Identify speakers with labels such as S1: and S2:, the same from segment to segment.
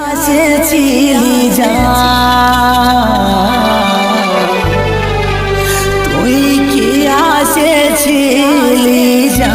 S1: আসেছিলি যা তুই কি আসেছিলি যা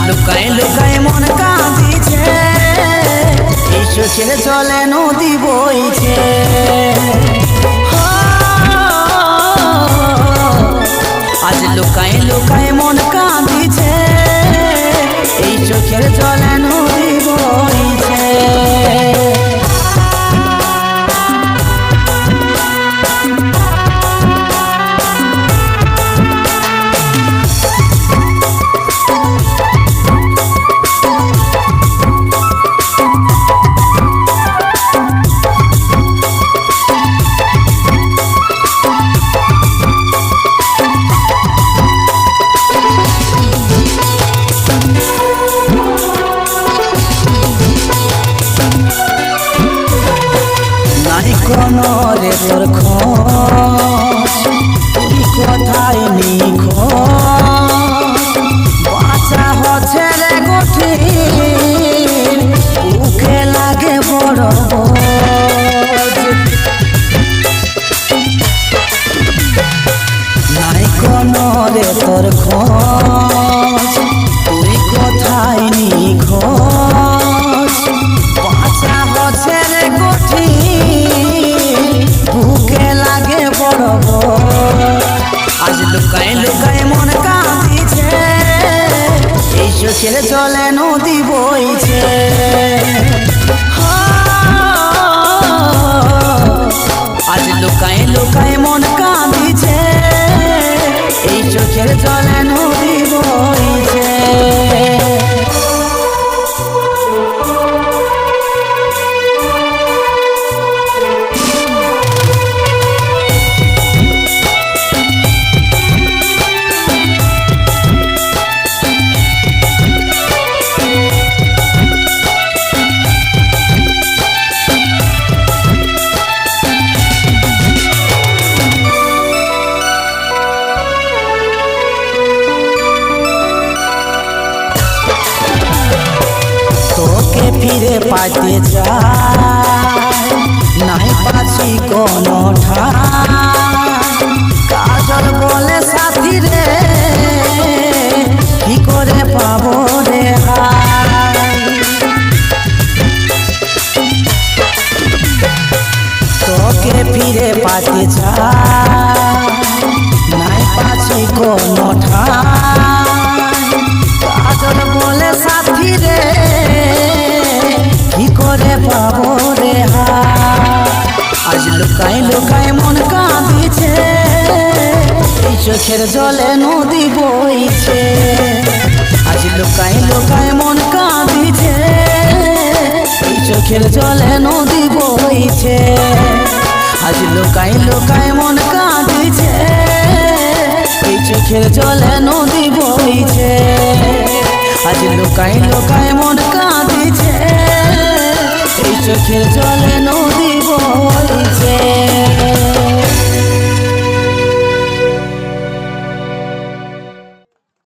S1: লুকায় লুকায় মন কাঁদিছে এই চোখের জলে নদী বইছে আজ লুকায় লুকায় মন কাঁদিছে এই চোখের জলে নদী বইছে কোনো রে তোর খোঁজ তুই কোথায় নিখোঁজ বাঁচা হচ্ছে রে কঠিন বুকে লাগে বড় বোঝ নাই কোনো রে তোর খোঁজ তুই কোথায় নিখোঁজ বাঁচা হচ্ছে রে কঠিন বুকে লাগে বড় আজ লুকায় লুকায় মন কাঁদিছে এই চোখের জলে নদী বইছে আজ লুকায় লুকায় মন কাঁদিছে এই চোখের জলে নদী বইছে ফিরে পাইতে চাই নাই পাচ্ছি কোনো ঠাই কাজল বলে সাথী রে কি করে পাবো রে হাই তোকে ফিরে পাইতে চাই নাই পাচ্ছি কোনো ঠাই কাজল বলে সাথী রে কি করে পাবো রে আজ লুকায় লুকায় মন কাঁদিছে এই চোখের জলে নদী বইছে আজ লুকায় লুকায় মন কাঁদিছে এই চোখের জলে নদী বইছে আজ লুকায় লুকায় মন কাঁদিছে এই চোখের জলে নদী বইছে আজ লুকায় লুকায় মন কাঁদিছে এই চোখের জলে